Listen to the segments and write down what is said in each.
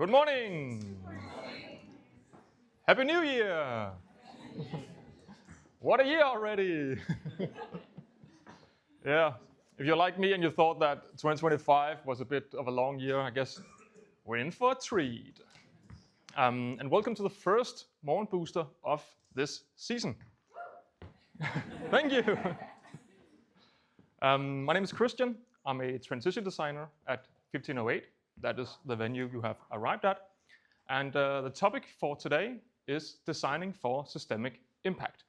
Good morning. Happy New Year. What a year already. Yeah, if you're like me and you thought that 2025 was a bit of a long year, I guess we're in for a treat. And welcome to the first Morgenbooster of this season. Thank you. My name is Kristian. I'm a transition designer at 1508. That is the venue you have arrived at. And the topic for today is designing for systemic impact.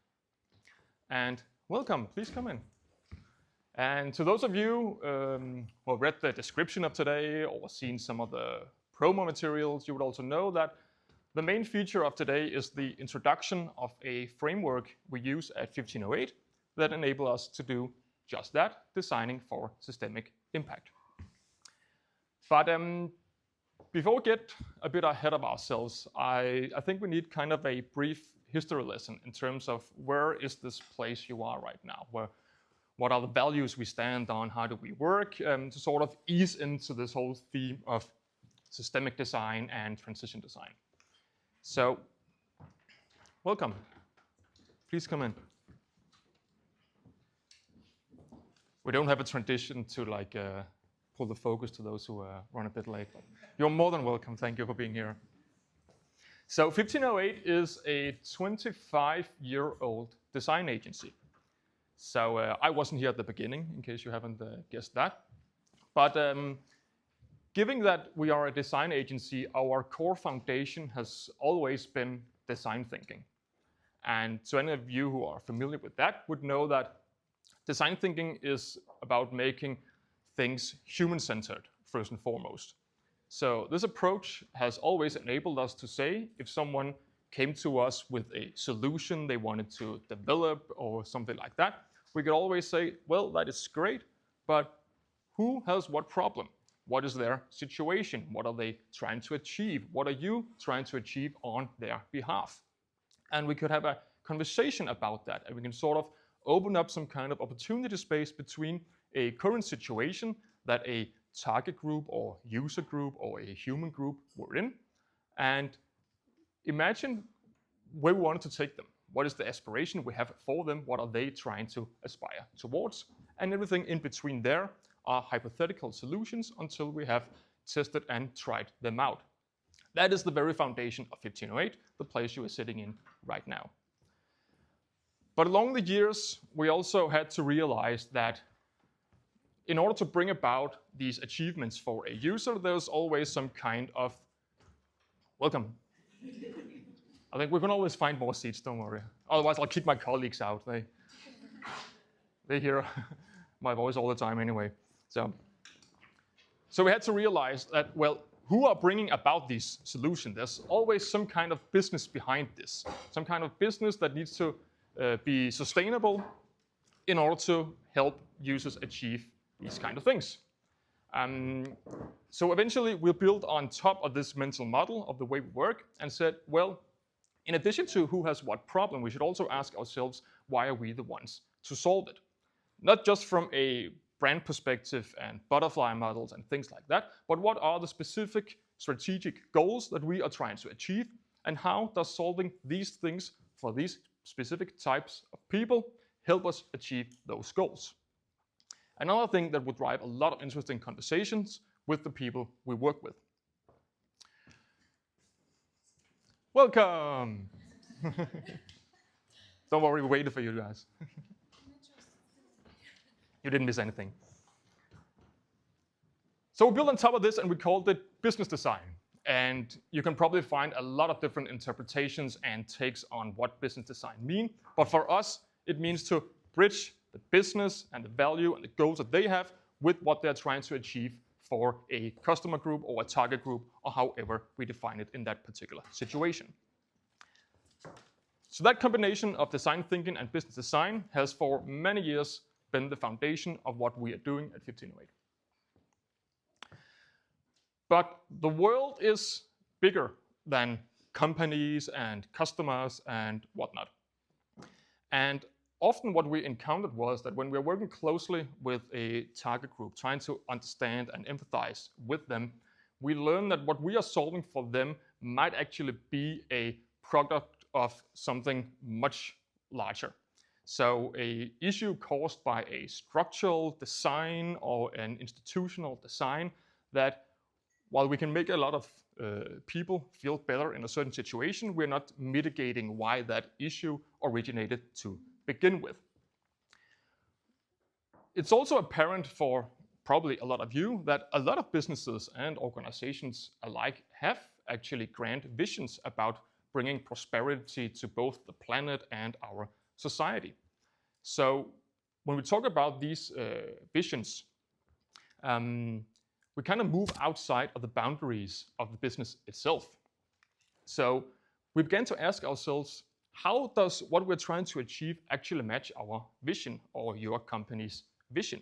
And welcome, please come in. And to those of you who read the description of today or seen some of the promo materials, you would also know that the main feature of today is the introduction of a framework we use at 1508 that enable us to do just that, designing for systemic impact. But before we get a bit ahead of ourselves, I think we need kind of a brief history lesson in terms of where is this place you are right now? What are the values we stand on? How do we work? To sort of ease into this whole theme of systemic design and transition design. So, welcome. Please come in. We don't have a tradition to pull the focus to those who run a bit late. But you're more than welcome. Thank you for being here. So 1508 is a 25-year-old design agency. So I wasn't here at the beginning, in case you haven't guessed that. But given that we are a design agency, our core foundation has always been design thinking. And to any of you who are familiar with that would know that design thinking is about making things human-centered, first and foremost. So this approach has always enabled us to say, if someone came to us with a solution they wanted to develop or something like that, we could always say, well, that is great, but who has what problem? What is their situation? What are they trying to achieve? What are you trying to achieve on their behalf? And we could have a conversation about that, and we can sort of open up some kind of opportunity space between a current situation that a target group or user group or a human group were in, and imagine where we wanted to take them. What is the aspiration we have for them? What are they trying to aspire towards? And everything in between there are hypothetical solutions until we have tested and tried them out. That is the very foundation of 1508, the place you are sitting in right now. But along the years, we also had to realize that in order to bring about these achievements for a user, there's always some kind of welcome. I think we can always find more seats, don't worry. Otherwise, I'll keep my colleagues out. They hear my voice all the time anyway. So we had to realize that, well, who are bringing about these solutions? There's always some kind of business behind this, some kind of business that needs to be sustainable in order to help users achieve these kind of things. So eventually we'll build on top of this mental model of the way we work and said, well, in addition to who has what problem, we should also ask ourselves, why are we the ones to solve it? Not just from a brand perspective and butterfly models and things like that, but what are the specific strategic goals that we are trying to achieve, and how does solving these things for these specific types of people help us achieve those goals? Another thing that would drive a lot of interesting conversations with the people we work with. Welcome! Don't worry, we waited for you guys. You didn't miss anything. So we built on top of this and we called it business design. And you can probably find a lot of different interpretations and takes on what business design means. But for us, it means to bridge the business and the value and the goals that they have with what they're trying to achieve for a customer group or a target group, or however we define it in that particular situation. So that combination of design thinking and business design has for many years been the foundation of what we are doing at 1508. But the world is bigger than companies and customers and whatnot. And often what we encountered was that when we were working closely with a target group, trying to understand and empathize with them, we learn that what we are solving for them might actually be a product of something much larger. So an issue caused by a structural design or an institutional design that, while we can make a lot of people feel better in a certain situation, we're not mitigating why that issue originated to begin with. It's also apparent for probably a lot of you that a lot of businesses and organizations alike have actually grand visions about bringing prosperity to both the planet and our society. So when we talk about these visions, we kind of move outside of the boundaries of the business itself. So we began to ask ourselves, how does what we're trying to achieve actually match our vision or your company's vision?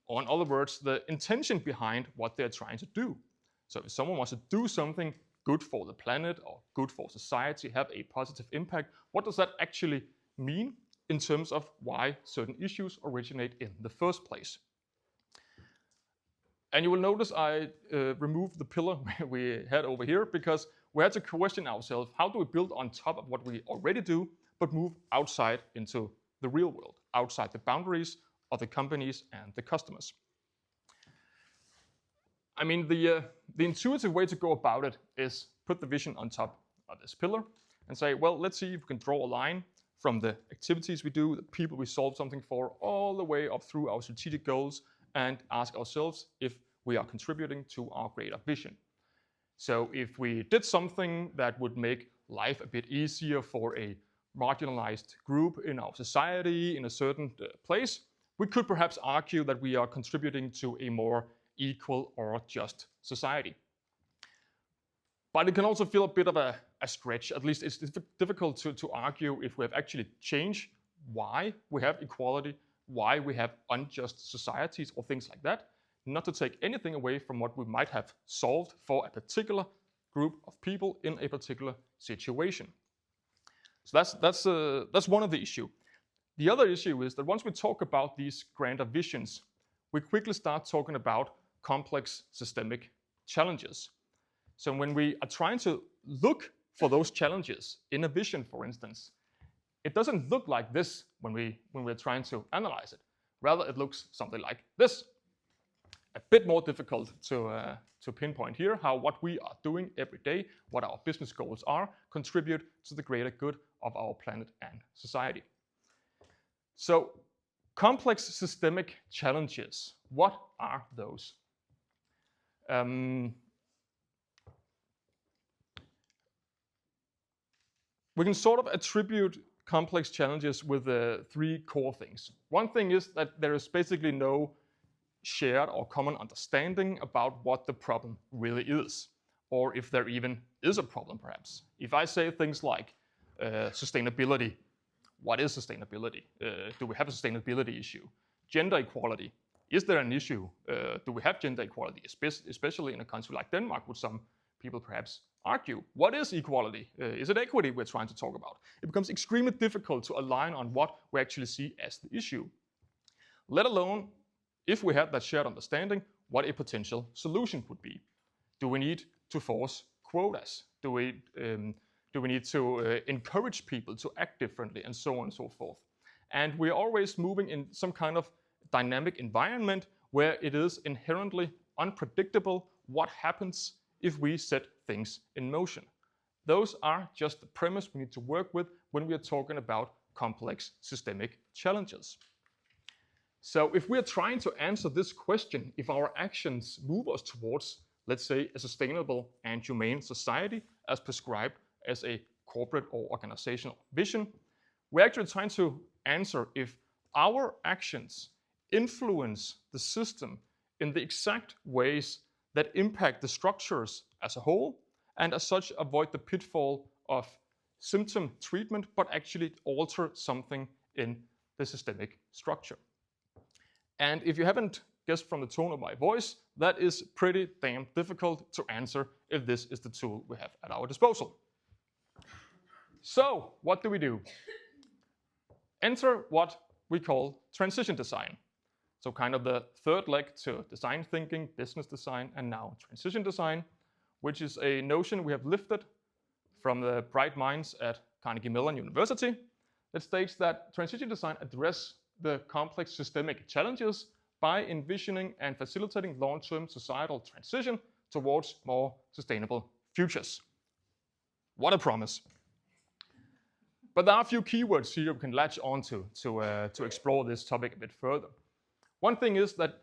Or in other words, the intention behind what they're trying to do. So if someone wants to do something good for the planet or good for society, have a positive impact, what does that actually mean in terms of why certain issues originate in the first place? And you will notice I removed the pillar we had over here because we had to question ourselves, how do we build on top of what we already do, but move outside into the real world, outside the boundaries of the companies and the customers? I mean, the intuitive way to go about it is put the vision on top of this pillar and say, well, let's see if we can draw a line from the activities we do, the people we solve something for, all the way up through our strategic goals, and ask ourselves if we are contributing to our greater vision. So if we did something that would make life a bit easier for a marginalized group in our society in a certain place, we could perhaps argue that we are contributing to a more equal or just society. But it can also feel a bit of a stretch. At least it's difficult to argue if we have actually changed why we have equality, why we have unjust societies or things like that, not to take anything away from what we might have solved for a particular group of people in a particular situation. So that's one of the issues. The other issue is that once we talk about these grander visions, we quickly start talking about complex systemic challenges. So when we are trying to look for those challenges in a vision, for instance, it doesn't look like this when we're trying to analyze it. Rather, it looks something like this. A bit more difficult to pinpoint here how what we are doing every day, what our business goals are, contribute to the greater good of our planet and society. So, complex systemic challenges, what are those? We can sort of attribute complex challenges with three core things. One thing is that there is basically no shared or common understanding about what the problem really is, or if there even is a problem, perhaps. If I say things like sustainability, what is sustainability? Do we have a sustainability issue? Gender equality, is there an issue? Do we have gender equality, especially in a country like Denmark, would some people perhaps argue? What is equality? Is it equity we're trying to talk about? It becomes extremely difficult to align on what we actually see as the issue, let alone, if we had that shared understanding, what a potential solution would be. Do we need to force quotas? Do we need to encourage people to act differently, and so on and so forth? And we're always moving in some kind of dynamic environment where it is inherently unpredictable what happens if we set things in motion. Those are just the premise we need to work with when we are talking about complex systemic challenges. So if we are trying to answer this question, if our actions move us towards, let's say, a sustainable and humane society as prescribed as a corporate or organizational vision, we're actually trying to answer if our actions influence the system in the exact ways that impact the structures as a whole, and as such avoid the pitfall of symptom treatment, but actually alter something in the systemic structure. And if you haven't guessed from the tone of my voice, that is pretty damn difficult to answer if this is the tool we have at our disposal. So what do? Enter what we call transition design. So kind of the third leg to design thinking, business design, and now transition design, which is a notion we have lifted from the bright minds at Carnegie Mellon University that states that transition design addresses the complex systemic challenges by envisioning and facilitating long-term societal transition towards more sustainable futures. What a promise. But there are a few keywords here we can latch onto to explore this topic a bit further. One thing is that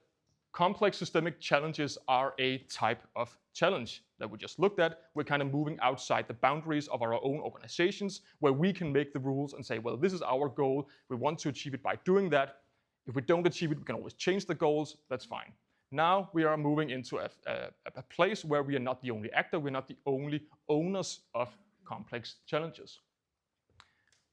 complex systemic challenges are a type of challenge that we just looked at. We're kind of moving outside the boundaries of our own organizations where we can make the rules and say, well, this is our goal. We want to achieve it by doing that. If we don't achieve it, we can always change the goals. That's fine. Now we are moving into a place where we are not the only actor. We're not the only owners of complex challenges.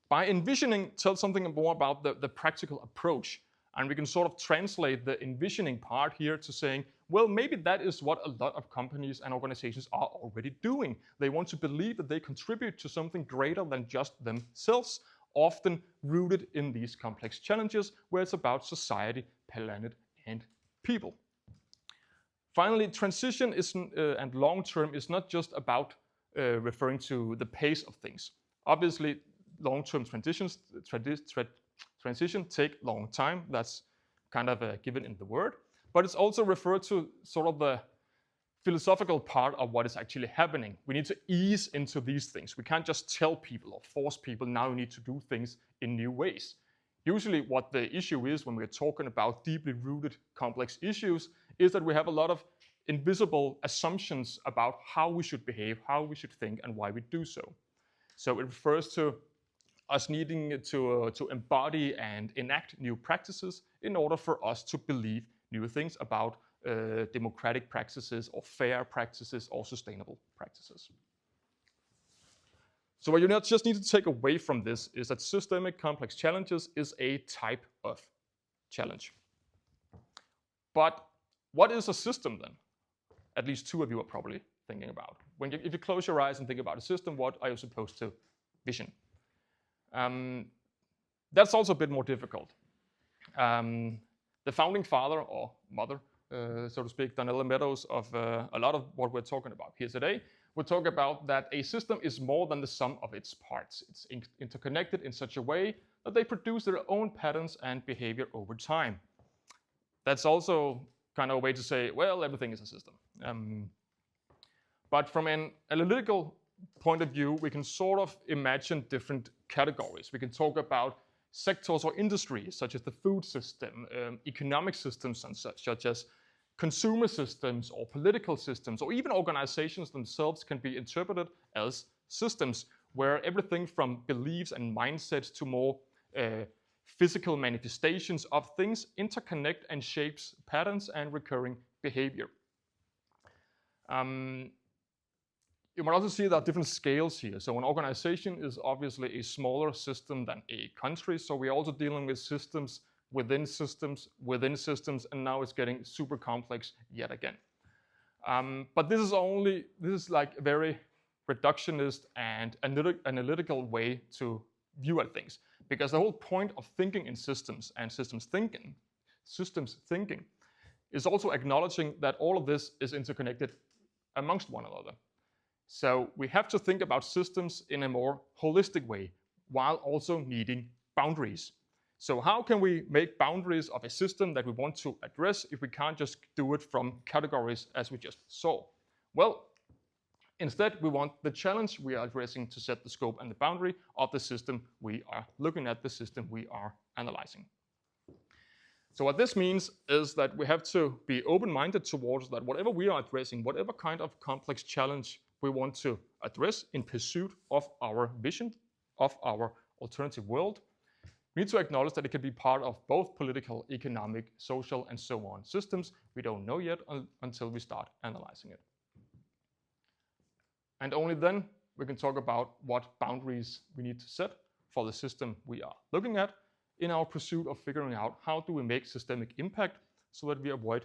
By envisioning, tell something more about the practical approach. And we can sort of translate the envisioning part here to saying, well, maybe that is what a lot of companies and organizations are already doing. They want to believe that they contribute to something greater than just themselves, often rooted in these complex challenges where it's about society, planet, and people. Finally, transition and long-term is not just about referring to the pace of things. Obviously, long-term transition take long time. That's kind of given in the word. But it's also referred to sort of the philosophical part of what is actually happening. We need to ease into these things. We can't just tell people or force people now you need to do things in new ways. Usually what the issue is when we're talking about deeply rooted complex issues is that we have a lot of invisible assumptions about how we should behave, how we should think, and why we do so. So it refers to us needing to embody and enact new practices in order for us to believe new things about democratic practices or fair practices or sustainable practices. So what you just need to take away from this is that systemic complex challenges is a type of challenge. But what is a system then? At least two of you are probably thinking about. If you close your eyes and think about a system, what are you supposed to vision? That's also a bit more difficult. The founding father or mother, so to speak, Donella Meadows, of a lot of what we're talking about here today, we'll talk about that a system is more than the sum of its parts. It's interconnected in such a way that they produce their own patterns and behavior over time. That's also kind of a way to say, well, everything is a system. But from an analytical point of view, we can sort of imagine different categories. We can talk about sectors or industries, such as the food system, economic systems such as consumer systems or political systems, or even organizations themselves can be interpreted as systems, where everything from beliefs and mindsets to more physical manifestations of things interconnect and shapes patterns and recurring behavior. You might also see there are different scales here. So an organization is obviously a smaller system than a country. So we're also dealing with systems within systems within systems, and now it's getting super complex yet again. But this is like a very reductionist and analytical way to view at things, because the whole point of thinking in systems and systems thinking is also acknowledging that all of this is interconnected amongst one another. So we have to think about systems in a more holistic way while also needing boundaries. So how can we make boundaries of a system that we want to address if we can't just do it from categories as we just saw? Well, instead we want the challenge we are addressing to set the scope and the boundary of the system we are looking at, the system we are analyzing. So what this means is that we have to be open-minded towards that whatever we are addressing, whatever kind of complex challenge we want to address in pursuit of our vision, of our alternative world, we need to acknowledge that it can be part of both political, economic, social, and so on systems we don't know yet until we start analyzing it. And only then we can talk about what boundaries we need to set for the system we are looking at in our pursuit of figuring out how do we make systemic impact so that we avoid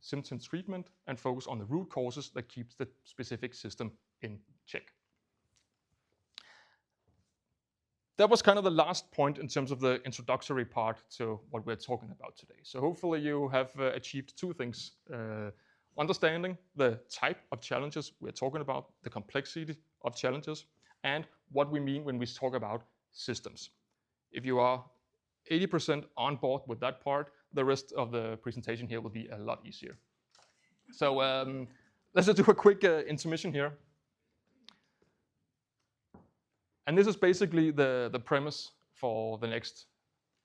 symptom treatment and focus on the root causes that keeps the specific system in check. that was kind of the last point in terms of the introductory part to what we're talking about today. So hopefully you have achieved two things. Understanding the type of challenges we're talking about, the complexity of challenges, and what we mean when we talk about systems. If you are 80% on board with that part, the rest of the presentation here will be a lot easier. So let's just do a quick intermission here. And this is basically the premise for the next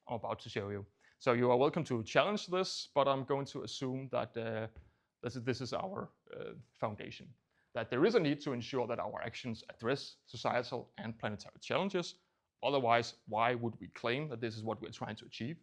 I'm about to show you. So you are welcome to challenge this, but I'm going to assume that this is our foundation. That there is a need to ensure that our actions address societal and planetary challenges. Otherwise, why would we claim that this is what we're trying to achieve?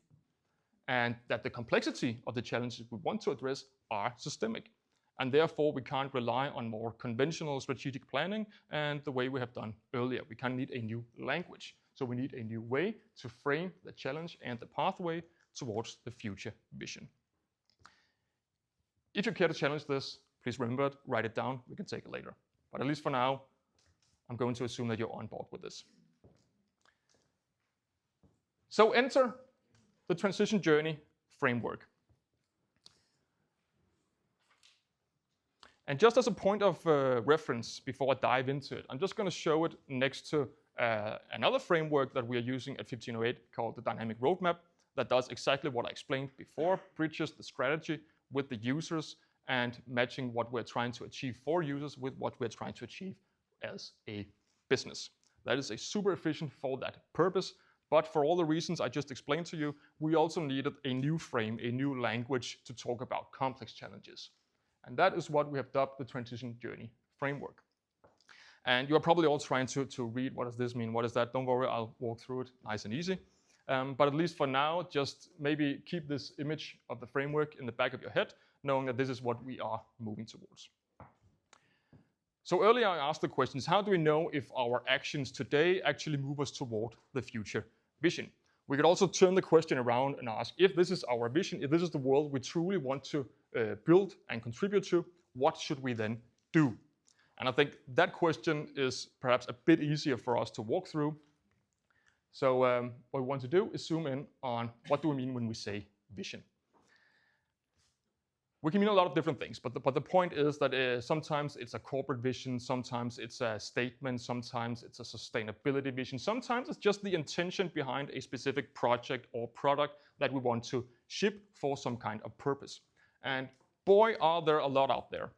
And that the complexity of the challenges we want to address are systemic. And therefore, we can't rely on more conventional strategic planning and the way we have done earlier. We kind of need a new language. So we need a new way to frame the challenge and the pathway towards the future vision. If you care to challenge this, please remember it, write it down. We can take it later. But at least for now, I'm going to assume that you're on board with this. So enter the transition journey framework. And just as a point of reference before I dive into it, I'm just going to show it next to another framework that we are using at 1508 called the Dynamic Roadmap that does exactly what I explained before, bridges the strategy with the users and matching what we're trying to achieve for users with what we're trying to achieve as a business. That is a super efficient for that purpose. But for all the reasons I just explained to you, we also needed a new frame, a new language to talk about complex challenges. And that is what we have dubbed the transition journey framework. And you're probably all trying to read, what does this mean? What is that? Don't worry, I'll walk through it nice and easy. But at least for now, just maybe keep this image of the framework in the back of your head, knowing that this is what we are moving towards. So earlier I asked the questions, how do we know if our actions today actually move us toward the future vision? We could also turn the question around and ask, if this is our vision, if this is the world we truly want to build and contribute to, what should we then do? And I think that question is perhaps a bit easier for us to walk through. So what we want to do is zoom in on what do we mean when we say vision. We can mean a lot of different things, but the point is that sometimes it's a corporate vision, sometimes it's a statement, sometimes it's a sustainability vision, sometimes it's just the intention behind a specific project or product that we want to ship for some kind of purpose. And boy, are there a lot out there.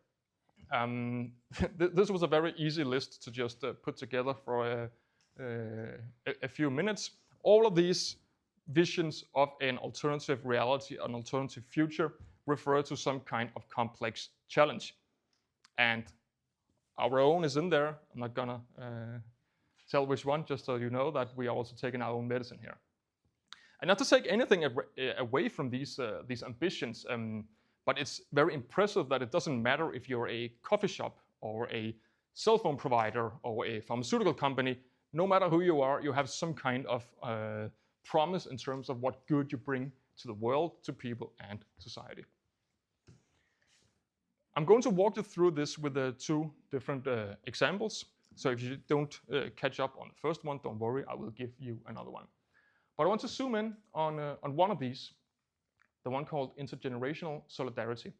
This was a very easy list to just put together for a few minutes. All of these visions of an alternative reality, an alternative future, refer to some kind of complex challenge. And our own is in there. I'm not gonna tell which one, just so you know that we are also taking our own medicine here. And not to take anything away from these ambitions, but it's very impressive that it doesn't matter if you're a coffee shop or a cell phone provider or a pharmaceutical company. No matter who you are, you have some kind of promise in terms of what good you bring to the world, to people, and society. I'm going to walk you through this with two different examples. So if you don't catch up on the first one, don't worry, I will give you another one. But I want to zoom in on one of these, the one called Intergenerational Solidarity.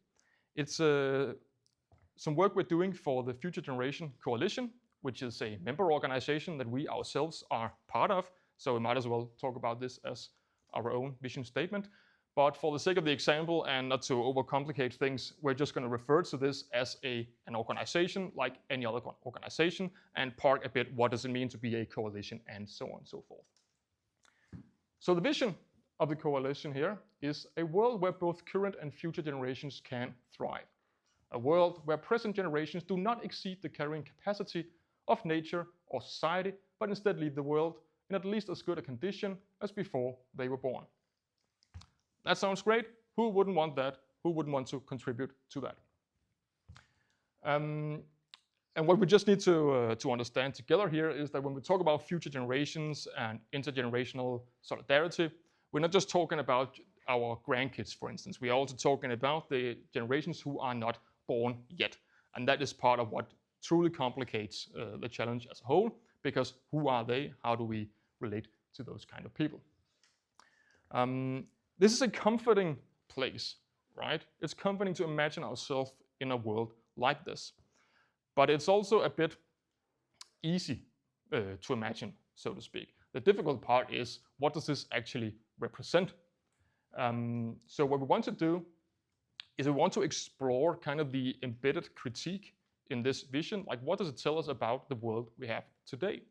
It's some work we're doing for the Future Generation Coalition, which is a member organization that we ourselves are part of. So we might as well talk about this as our own vision statement. But for the sake of the example and not to overcomplicate things, we're just going to refer to this as an organization like any other organization and park a bit what does it mean to be a coalition and so on and so forth. So the vision of the coalition here is a world where both current and future generations can thrive. A world where present generations do not exceed the carrying capacity of nature or society, but instead leave the world in at least as good a condition as before they were born. That sounds great. Who wouldn't want that? Who wouldn't want to contribute to that? And what we just need to understand together here is that when we talk about future generations and intergenerational solidarity, we're not just talking about our grandkids, for instance. We are also talking about the generations who are not born yet. And that is part of what truly complicates the challenge as a whole, because who are they? How do we relate to those kind of people. This is a comforting place, right? It's comforting to imagine ourselves in a world like this. But it's also a bit easy to imagine, so to speak. The difficult part is, what does this actually represent? So what we want to do is we want to explore kind of the embedded critique in this vision, like what does it tell us about the world we have today?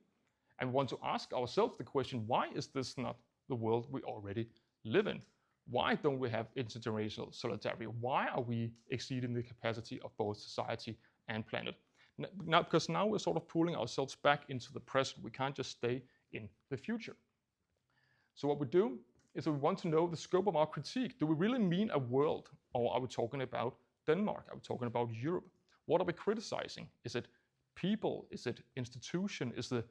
And we want to ask ourselves the question, why is this not the world we already live in? Why don't we have intergenerational solidarity? Why are we exceeding the capacity of both society and planet? Now, because now we're sort of pulling ourselves back into the present. We can't just stay in the future. So what we do is we want to know the scope of our critique. Do we really mean a world, or are we talking about Denmark? Are we talking about Europe? What are we criticizing? Is it people? Is it institution? Is the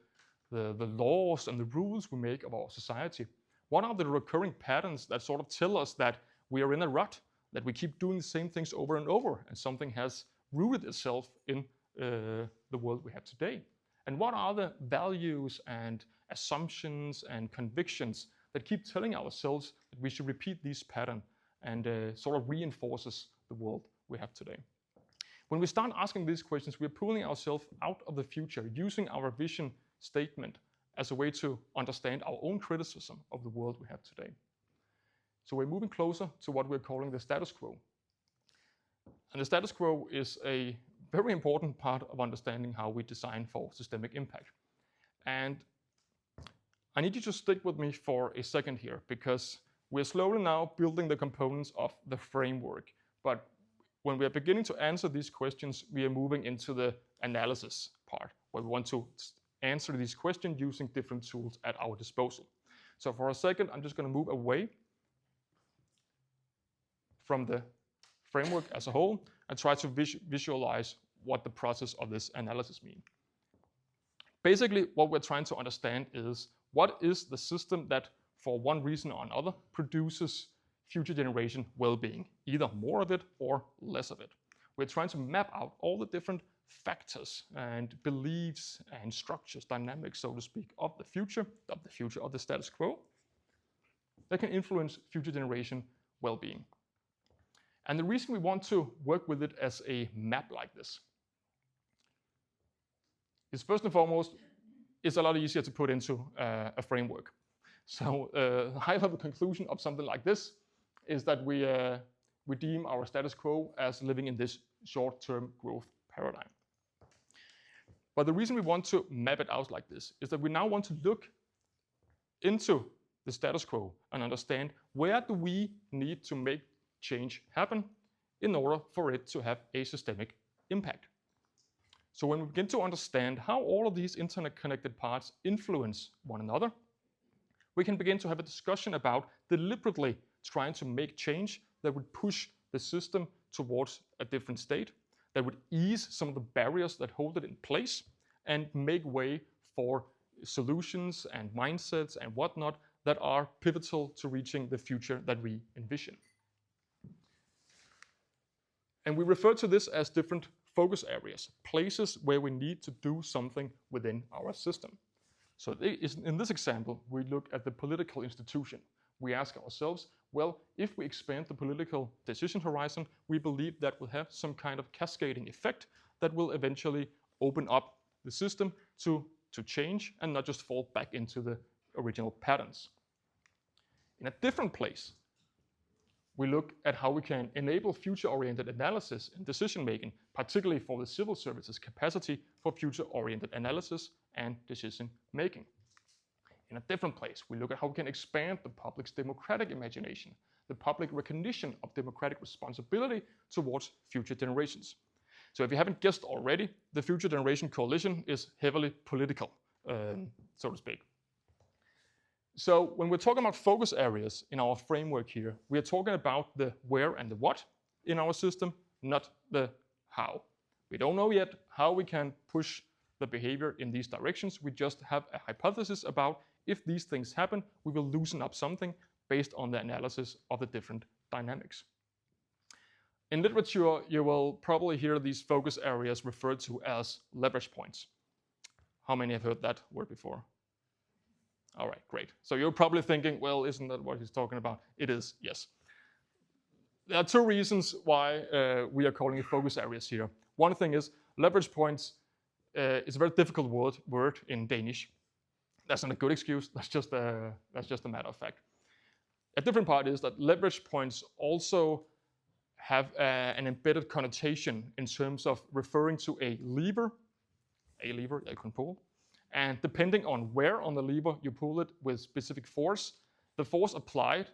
laws and the rules we make of our society? What are the recurring patterns that sort of tell us that we are in a rut, that we keep doing the same things over and over, and something has rooted itself in the world we have today? And what are the values and assumptions and convictions that keep telling ourselves that we should repeat these patterns and sort of reinforces the world we have today? When we start asking these questions, we're pulling ourselves out of the future, using our vision statement as a way to understand our own criticism of the world we have today. So we're moving closer to what we're calling the status quo. And the status quo is a very important part of understanding how we design for systemic impact. And I need you to stick with me for a second here, because we're slowly now building the components of the framework. But when we are beginning to answer these questions, we are moving into the analysis part, where we want to answer these questions using different tools at our disposal. So for a second, I'm just going to move away from the framework as a whole and try to visualize what the process of this analysis means. Basically, what we're trying to understand is, what is the system that, for one reason or another, produces future generation well-being, either more of it or less of it. We're trying to map out all the different factors and beliefs and structures, dynamics, so to speak, of the future of the status quo that can influence future generation well-being. And the reason we want to work with it as a map like this is, first and foremost, it's a lot easier to put into a framework. So the high-level conclusion of something like this is that we deem our status quo as living in this short-term growth paradigm. But the reason we want to map it out like this is that we now want to look into the status quo and understand, where do we need to make change happen in order for it to have a systemic impact. So when we begin to understand how all of these interconnected parts influence one another, we can begin to have a discussion about deliberately trying to make change that would push the system towards a different state, that would ease some of the barriers that hold it in place and make way for solutions and mindsets and whatnot that are pivotal to reaching the future that we envision. And we refer to this as different focus areas, places where we need to do something within our system. So in this example, we look at the political institution. We ask ourselves, well, if we expand the political decision horizon, we believe that will have some kind of cascading effect that will eventually open up the system to change and not just fall back into the original patterns. In a different place, we look at how we can enable future-oriented analysis and decision-making, particularly for the civil services capacity for future-oriented analysis and decision-making. In a different place, we look at how we can expand the public's democratic imagination, the public recognition of democratic responsibility towards future generations. So if you haven't guessed already, the Future Generation Coalition is heavily political, so to speak. So when we're talking about focus areas in our framework here, we are talking about the where and the what in our system, not the how. We don't know yet how we can push the behavior in these directions. We just have a hypothesis about, if these things happen, we will loosen up something based on the analysis of the different dynamics. In literature, you will probably hear these focus areas referred to as leverage points. How many have heard that word before? All right, great. So you're probably thinking, well, isn't that what he's talking about? It is, yes. There are two reasons why we are calling it focus areas here. One thing is leverage points is a very difficult word in Danish. That's not a good excuse. That's just a matter of fact. A different part is that leverage points also have an embedded connotation in terms of referring to a lever that you can pull. And depending on where on the lever you pull it with specific force, the force applied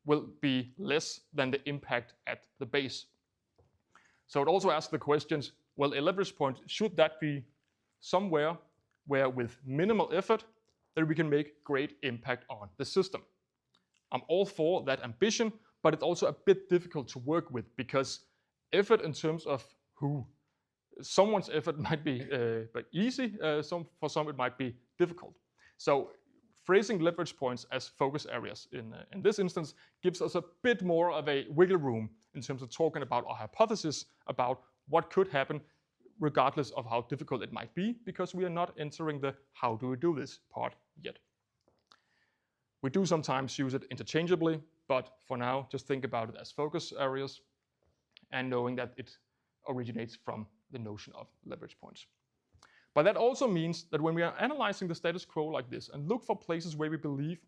will be less than the impact at the base. So it also asks the questions, well, a leverage point, should that be somewhere where with minimal effort, that we can make great impact on the system? I'm all for that ambition, but it's also a bit difficult to work with because effort in terms of who. Someone's effort might be easy, for some it might be difficult. So phrasing leverage points as focus areas in this instance gives us a bit more of a wiggle room in terms of talking about our hypothesis about what could happen regardless of how difficult it might be, because we are not entering the how do we do this part yet. We do sometimes use it interchangeably, but for now, just think about it as focus areas and knowing that it originates from the notion of leverage points. But that also means that when we are analyzing the status quo like this and look for places where we believe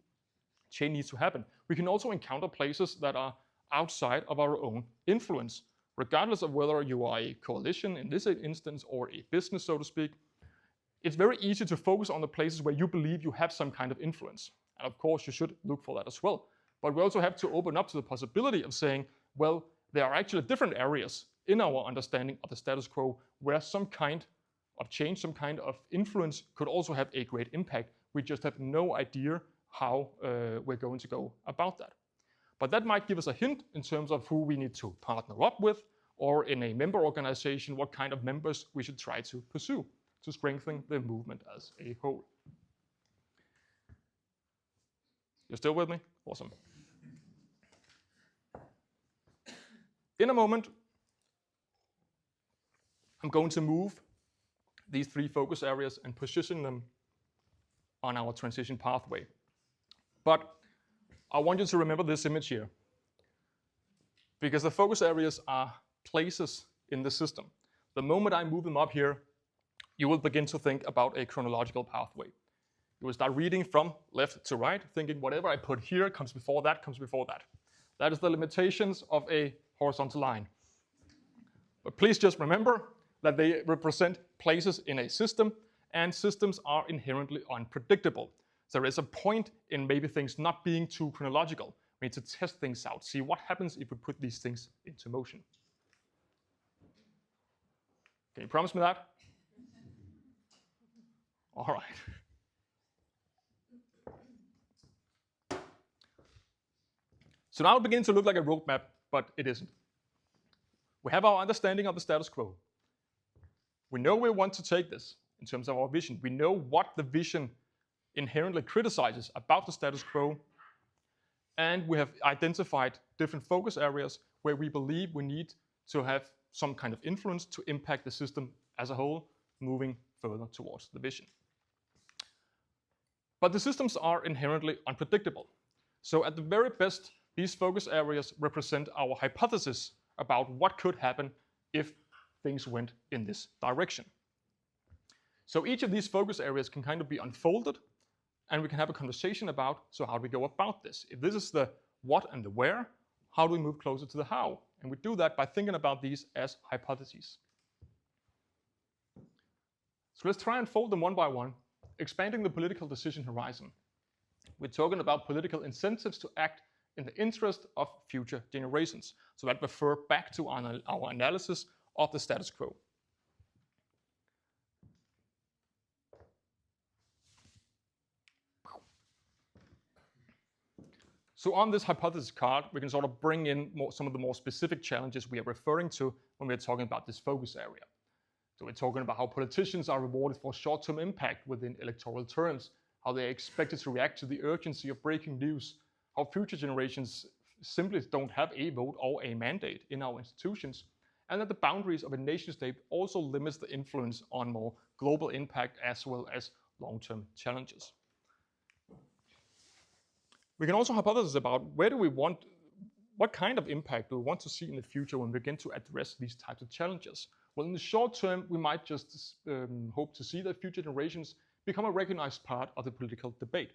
change needs to happen, we can also encounter places that are outside of our own influence, regardless of whether you are a coalition in this instance or a business, so to speak. It's very easy to focus on the places where you believe you have some kind of influence. And of course, you should look for that as well. But we also have to open up to the possibility of saying, well, there are actually different areas in our understanding of the status quo where some kind of change, some kind of influence could also have a great impact. We just have no idea how we're going to go about that. But that might give us a hint in terms of who we need to partner up with, or in a member organization, what kind of members we should try to pursue to strengthen the movement as a whole. You're still with me? Awesome. In a moment, I'm going to move these three focus areas and position them on our transition pathway. But I want you to remember this image here, because the focus areas are places in the system. The moment I move them up here, you will begin to think about a chronological pathway. You will start reading from left to right, thinking whatever I put here comes before that, comes before that. That is the limitations of a horizontal line. But please just remember that they represent places in a system, and systems are inherently unpredictable. So there is a point in maybe things not being too chronological. We need to test things out, see what happens if we put these things into motion. Can you promise me that? All right. So now it begins to look like a roadmap, but it isn't. We have our understanding of the status quo. We know where we want to take this in terms of our vision. We know what the vision inherently criticizes about the status quo, and we have identified different focus areas where we believe we need to have some kind of influence to impact the system as a whole, moving further towards the vision. But the systems are inherently unpredictable. So at the very best, these focus areas represent our hypothesis about what could happen if things went in this direction. So each of these focus areas can kind of be unfolded, and we can have a conversation about, so how do we go about this? If this is the what and the where, how do we move closer to the how? And we do that by thinking about these as hypotheses. So let's try and fold them one by one, expanding the political decision horizon. We're talking about political incentives to act in the interest of future generations. So that refer back to our analysis of the status quo. So on this hypothesis card, we can sort of bring in some of the more specific challenges we are referring to when we're talking about this focus area. So we're talking about how politicians are rewarded for short-term impact within electoral terms, how they are expected to react to the urgency of breaking news, how future generations simply don't have a vote or a mandate in our institutions, and that the boundaries of a nation-state also limits the influence on more global impact as well as long-term challenges. We can also hypothesize about what kind of impact do we want to see in the future when we begin to address these types of challenges. Well, in the short term, we might just hope to see that future generations become a recognized part of the political debate.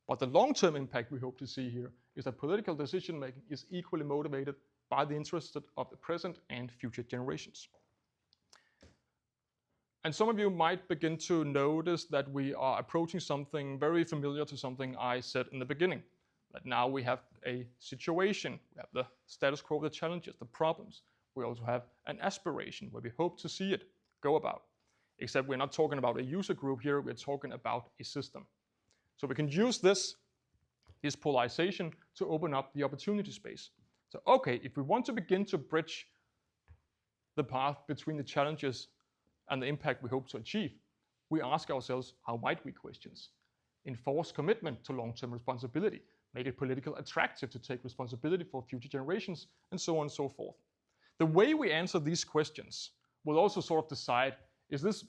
But the long-term impact we hope to see here is that political decision-making is equally motivated by the interests of the present and future generations. And some of you might begin to notice that we are approaching something very familiar to something I said in the beginning. That now we have a situation, we have the status quo, the challenges, the problems. We also have an aspiration where we hope to see it go about. Except we're not talking about a user group here, we're talking about a system. So we can use this polarization to open up the opportunity space. So okay, if we want to begin to bridge the path between the challenges and the impact we hope to achieve, we ask ourselves, how might we questions? Enforce commitment to long-term responsibility, make it politically attractive to take responsibility for future generations, and so on and so forth. The way we answer these questions will also sort of decide, is this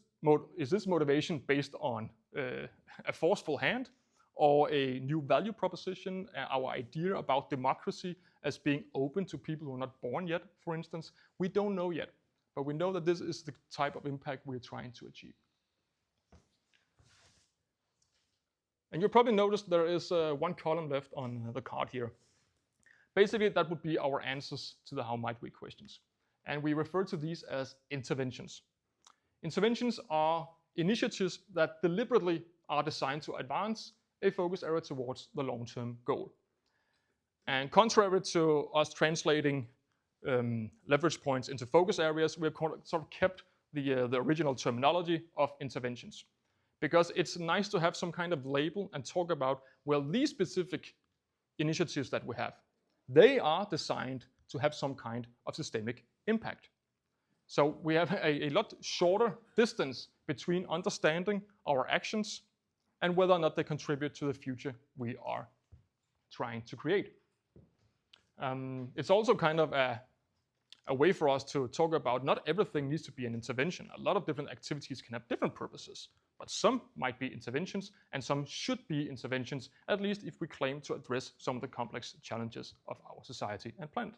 motivation based on a forceful hand or a new value proposition, our idea about democracy as being open to people who are not born yet, for instance? We don't know yet, but we know that this is the type of impact we're trying to achieve. And you'll probably notice there is one column left on the card here. Basically, that would be our answers to the how might we questions. And we refer to these as interventions. Interventions are initiatives that deliberately are designed to advance a focus area towards the long-term goal. And contrary to us translating leverage points into focus areas, we have sort of kept the original terminology of interventions. Because it's nice to have some kind of label and talk about, well, these specific initiatives that we have, they are designed to have some kind of systemic impact. So we have a lot shorter distance between understanding our actions and whether or not they contribute to the future we are trying to create. It's also kind of a way for us to talk about not everything needs to be an intervention. A lot of different activities can have different purposes, but some might be interventions and some should be interventions, at least if we claim to address some of the complex challenges of our society and planet.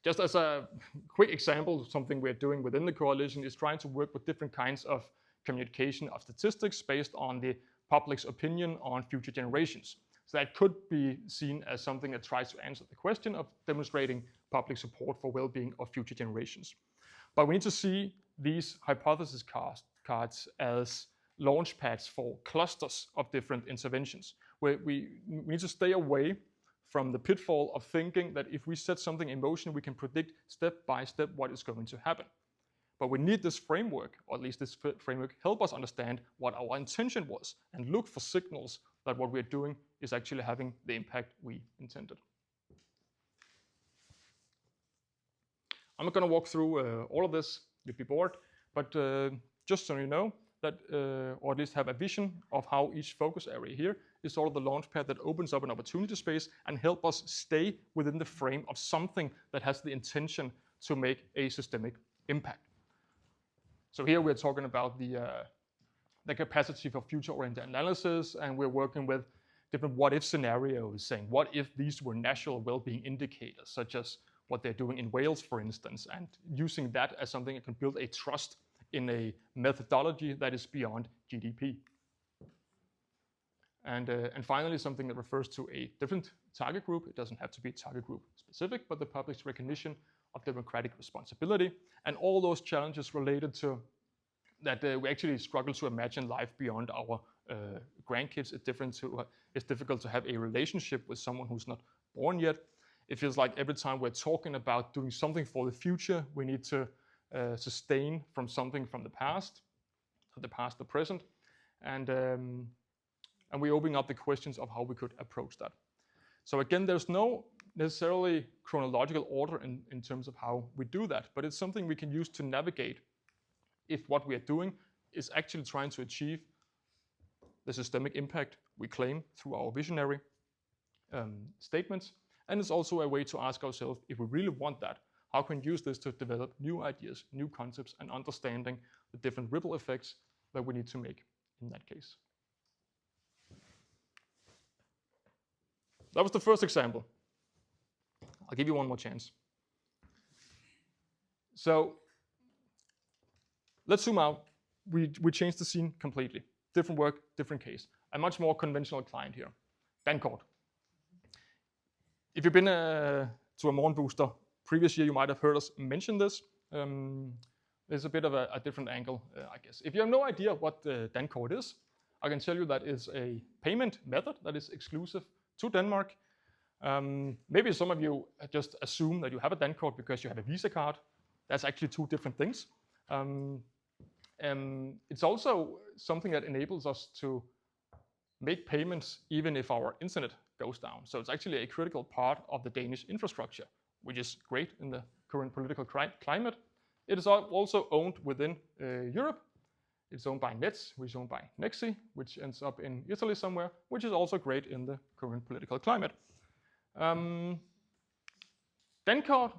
Just as a quick example, something we're doing within the coalition is trying to work with different kinds of communication of statistics based on the public's opinion on future generations. So that could be seen as something that tries to answer the question of demonstrating public support for well-being of future generations. But we need to see these hypothesis cards as launch pads for clusters of different interventions, where we need to stay away from the pitfall of thinking that if we set something in motion, we can predict step by step what is going to happen. But we need this framework, or at least this framework, help us understand what our intention was and look for signals that what we're doing is actually having the impact we intended. I'm not going to walk through all of this, you'd be bored, but just so you know that, or at least have a vision of how each focus area here is sort of the launch pad that opens up an opportunity space and help us stay within the frame of something that has the intention to make a systemic impact. So here we're talking about the capacity for future-oriented analysis, and we're working with different what-if scenarios, saying what if these were national well-being indicators, such as what they're doing in Wales, for instance, and using that as something that can build a trust in a methodology that is beyond GDP. And finally, something that refers to a different target group. It doesn't have to be target group specific, but the public's recognition of democratic responsibility and all those challenges related to that we actually struggle to imagine life beyond our grandkids. It's difficult to have a relationship with someone who's not born yet. It feels like every time we're talking about doing something for the future, we need to sustain from something from the past, the present, and we're opening up the questions of how we could approach that. So again, there's no necessarily chronological order in terms of how we do that, but it's something we can use to navigate if what we are doing is actually trying to achieve the systemic impact we claim through our visionary statements. And it's also a way to ask ourselves, if we really want that, how can we use this to develop new ideas, new concepts, and understanding the different ripple effects that we need to make in that case. that was the first example. I'll give you one more chance. So let's zoom out. We changed the scene completely. Different work, different case. A much more conventional client here, Dancord. If you've been to a Morgenbooster previous year, you might have heard us mention this. There's a bit of a different angle, I guess. If you have no idea what Dancord is, I can tell you that is a payment method that is exclusive to Denmark. Maybe some of you just assume that you have a Dancord because you have a Visa card. That's actually two different things. It's also something that enables us to make payments even if our internet goes down. So it's actually a critical part of the Danish infrastructure, which is great in the current political climate. It is also owned within Europe. It's owned by Nets, which is owned by Nexi, which ends up in Italy somewhere, which is also great in the current political climate. Dancord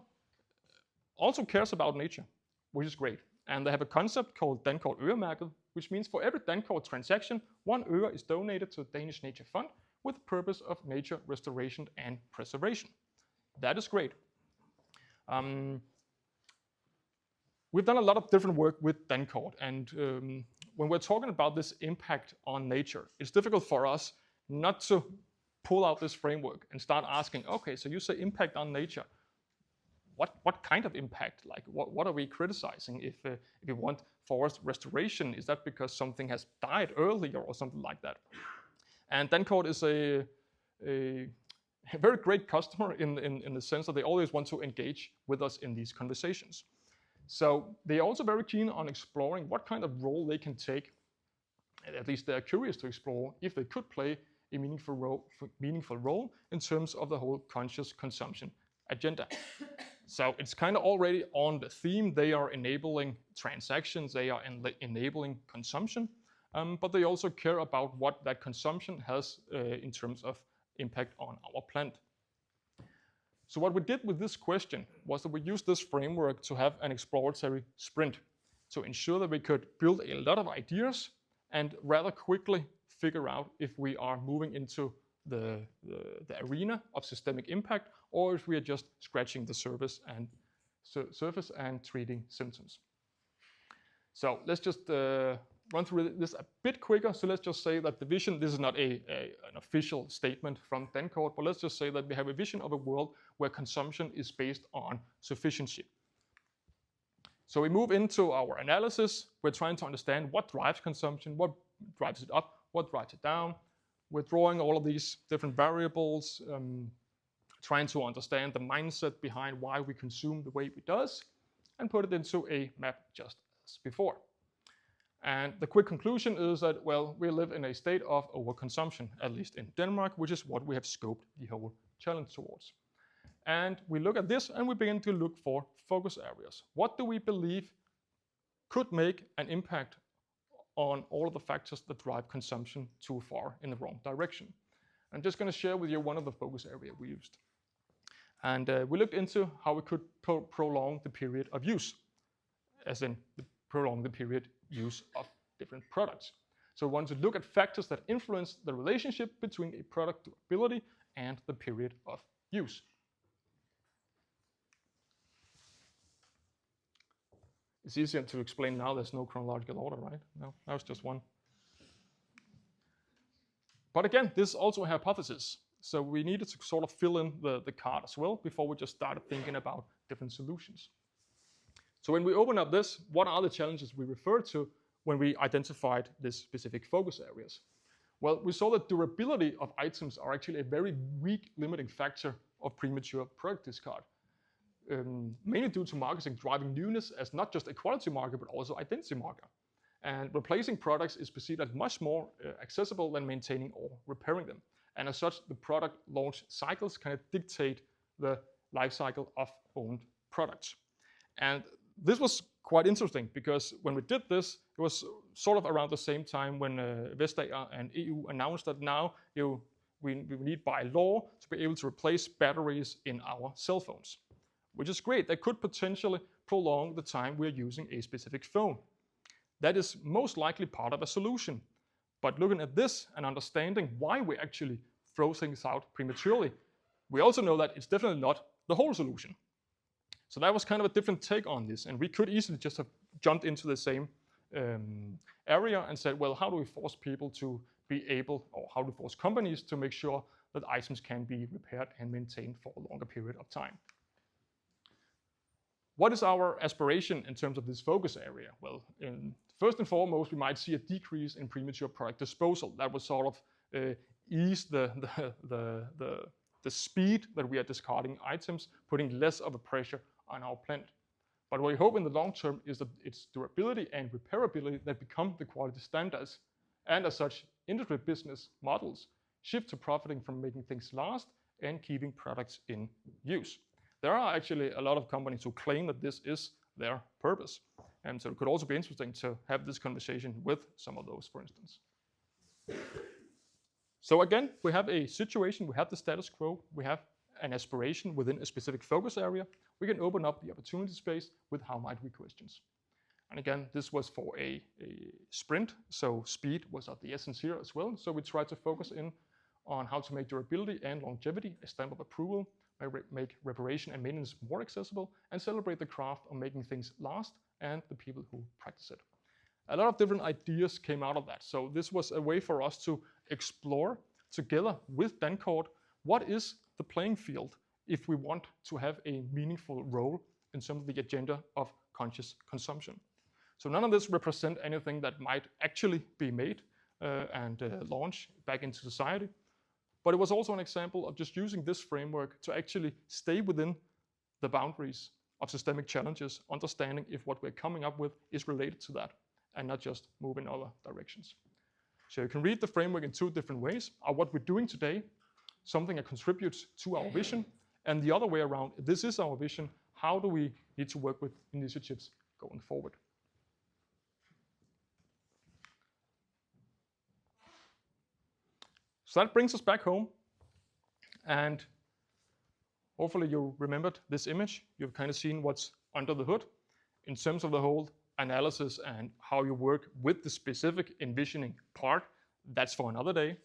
also cares about nature, which is great. And they have a concept called Dancord Øremærket, which means for every Dancord transaction, 1 øre is donated to the Danish Nature Fund with the purpose of nature restoration and preservation. That is great. We've done a lot of different work with Dancord, and when we're talking about this impact on nature, it's difficult for us not to pull out this framework and start asking, okay, so you say impact on nature. What kind of impact? Like, what are we criticizing? If we want forest restoration, is that because something has died earlier or something like that? And Dancord is a very great customer in the sense that they always want to engage with us in these conversations. So they are also very keen on exploring what kind of role they can take, at least they're curious to explore if they could play a meaningful role in terms of the whole conscious consumption agenda. So it's kind of already on the theme. They are enabling transactions, they are enabling consumption, but they also care about what that consumption has in terms of impact on our planet. So what we did with this question was that we used this framework to have an exploratory sprint to ensure that we could build a lot of ideas and rather quickly figure out if we are moving into the arena of systemic impact, or if we are just scratching the surface and treating symptoms. So let's just run through this a bit quicker. So let's just say that the vision, this is not an official statement from Dancord, but let's just say that we have a vision of a world where consumption is based on sufficiency. So we move into our analysis. We're trying to understand what drives consumption, what drives it up, what drives it down. We're drawing all of these different variables, trying to understand the mindset behind why we consume the way we do, and put it into a map just as before. And the quick conclusion is that, well, we live in a state of overconsumption, at least in Denmark, which is what we have scoped the whole challenge towards. And we look at this and we begin to look for focus areas. What do we believe could make an impact on all of the factors that drive consumption too far in the wrong direction? I'm just going to share with you one of the focus areas we used. And we looked into how we could prolong the period of use, as in prolong the period use of different products. So we want to look at factors that influence the relationship between a product durability and the period of use. It's easier to explain now. There's no chronological order, right? No, that was just one. But again, this is also a hypothesis. So we needed to sort of fill in the card as well before we just started thinking about different solutions. So when we open up this, what are the challenges we referred to when we identified these specific focus areas? Well, we saw that durability of items are actually a very weak limiting factor of premature product discard. Mainly due to marketing driving newness as not just a quality marker, but also identity marker. And replacing products is perceived as much more accessible than maintaining or repairing them. And as such, the product launch cycles kind of dictate the life cycle of owned products. And this was quite interesting because when we did this, it was sort of around the same time when Vestager and EU announced that now we need by law to be able to replace batteries in our cell phones, which is great. That could potentially prolong the time we're using a specific phone. That is most likely part of a solution. But looking at this and understanding why we actually throw things out prematurely. We also know that it's definitely not the whole solution. So that was kind of a different take on this, and we could easily just have jumped into the same area and said, well, how do we force people to be able, or how do we force companies to make sure that items can be repaired and maintained for a longer period of time? What is our aspiration in terms of this focus area? Well, first and foremost, we might see a decrease in premature product disposal. That would sort of ease the speed that we are discarding items, putting less of a pressure on our planet. But what we hope in the long term is that its durability and repairability that become the quality standards, and as such, industry business models shift to profiting from making things last and keeping products in use. There are actually a lot of companies who claim that this is their purpose. And so it could also be interesting to have this conversation with some of those, for instance. So again, we have a situation, we have the status quo, we have an aspiration within a specific focus area. We can open up the opportunity space with how might we questions. And again, this was for a sprint, so speed was of the essence here as well. So we tried to focus in on how to make durability and longevity a stamp of approval, make reparation and maintenance more accessible, and celebrate the craft of making things last and the people who practice it. A lot of different ideas came out of that. So this was a way for us to explore together with Dancourt what is the playing field if we want to have a meaningful role in some of the agenda of conscious consumption. So none of this represent anything that might actually be made and launched back into society. But it was also an example of just using this framework to actually stay within the boundaries of systemic challenges, understanding if what we're coming up with is related to that and not just move in other directions. So you can read the framework in two different ways. Are what we're doing today something that contributes to our vision? And the other way around, if this is our vision, how do we need to work with initiatives going forward? So that brings us back home, and hopefully you remembered this image. You've kind of seen what's under the hood in terms of the whole analysis and how you work with the specific envisioning part. That's for another day.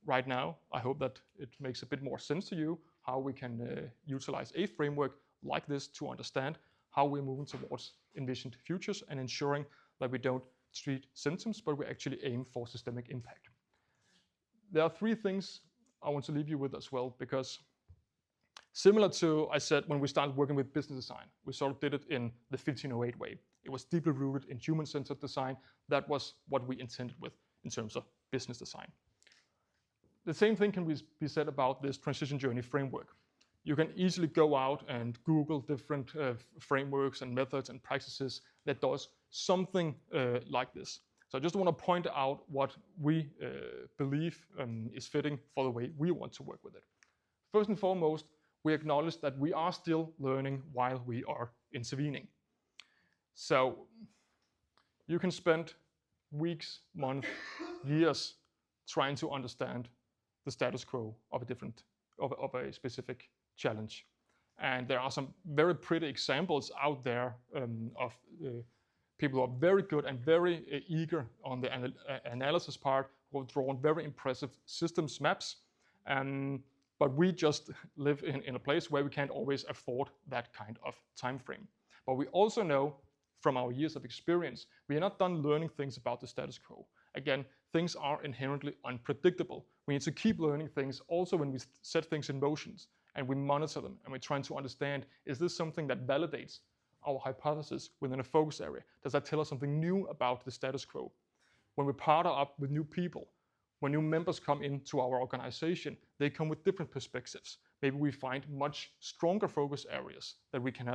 Right now, I hope that it makes a bit more sense to you how we can utilize a framework like this to understand how we're moving towards envisioned futures and ensuring that we don't treat symptoms, but we actually aim for systemic impact. There are three things I want to leave you with as well, because similar to, I said, when we started working with business design, we sort of did it in the 1508 way. It was deeply rooted in human-centered design. That was what we intended with in terms of business design. The same thing can be said about this transition journey framework. You can easily go out and Google different frameworks and methods and practices that does something like this. So I just want to point out what we believe is fitting for the way we want to work with it. First and foremost, we acknowledge that we are still learning while we are intervening. So you can spend weeks, months, years trying to understand the status quo of a specific challenge. And there are some very pretty examples out there of people who are very good and very eager on the analysis part, who have drawn very impressive systems maps. But we just live in a place where we can't always afford that kind of time frame. But we also know from our years of experience, we are not done learning things about the status quo. Again, things are inherently unpredictable. We need to keep learning things also when we set things in motion and we monitor them and we're trying to understand, is this something that validates our hypothesis within a focus area? Does that tell us something new about the status quo? When we partner up with new people, when new members come into our organization, they come with different perspectives. Maybe we find much stronger focus areas that we can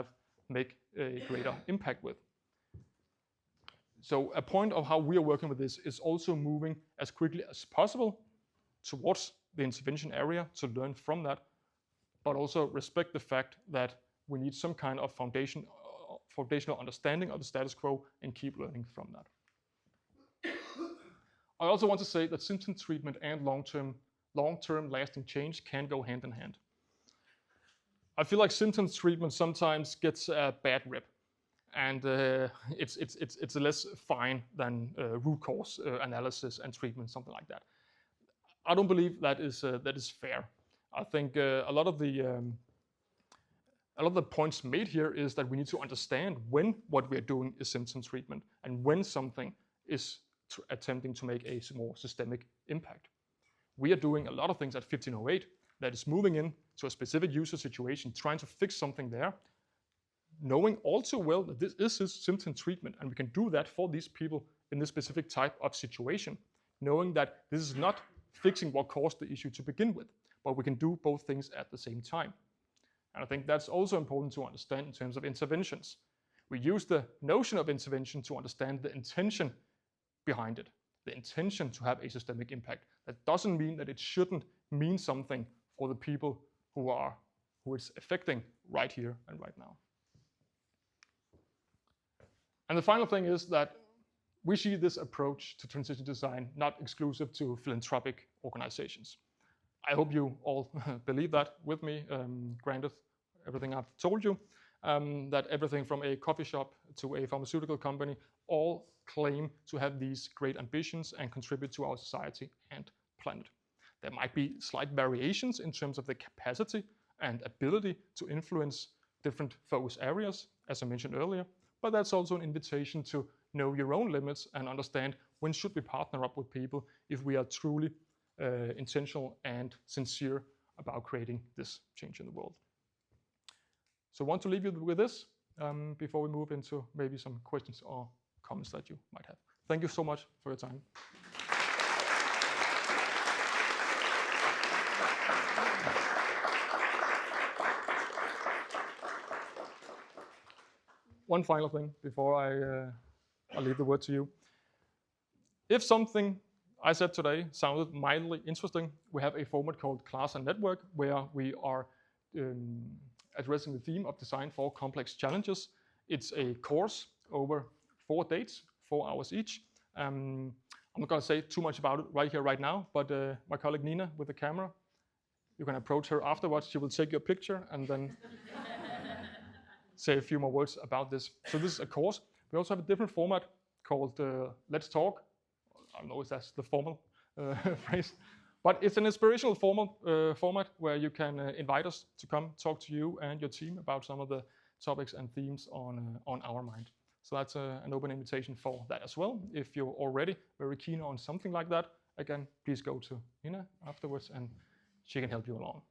make a greater impact with. So a point of how we are working with this is also moving as quickly as possible towards the intervention area to learn from that, but also respect the fact that we need some kind of foundational understanding of the status quo and keep learning from that. I also want to say that symptom treatment and long-term lasting change can go hand in hand. I feel like symptom treatment sometimes gets a bad rep, and it's less fine than root cause analysis and treatment, something like that. I don't believe that is fair. I think a lot of the points made here is that we need to understand when what we're doing is symptom treatment and when something is attempting to make a more systemic impact. We are doing a lot of things at 1508 that is moving in to a specific user situation, trying to fix something there, knowing all too well that this is symptom treatment and we can do that for these people in this specific type of situation, knowing that this is not fixing what caused the issue to begin with, but we can do both things at the same time. And I think that's also important to understand in terms of interventions. We use the notion of intervention to understand the intention behind it, the intention to have a systemic impact. That doesn't mean that it shouldn't mean something for the people who it's affecting right here and right now. And the final thing is that we see this approach to transition design not exclusive to philanthropic organizations. I hope you all believe that with me, granted everything I've told you, that everything from a coffee shop to a pharmaceutical company all claim to have these great ambitions and contribute to our society and planet. There might be slight variations in terms of the capacity and ability to influence different focus areas, as I mentioned earlier, but that's also an invitation to know your own limits and understand when should we partner up with people if we are truly intentional and sincere about creating this change in the world. So I want to leave you with this before we move into maybe some questions or comments that you might have. Thank you so much for your time. One final thing before I leave the word to you. If something I said today sounded mildly interesting, we have a format called Class and Network where we are addressing the theme of design for complex challenges. It's a course over 4 dates, 4 hours each. I'm not going to say too much about it right here, right now, but my colleague Nina with the camera, you can approach her afterwards. She will take your picture and then say a few more words about this. So this is a course. We also have a different format called Let's Talk. I don't know if that's the formal phrase, but it's an inspirational format where you can invite us to come talk to you and your team about some of the topics and themes on our mind. So that's an open invitation for that as well. If you're already very keen on something like that, again, please go to Nina afterwards and she can help you along.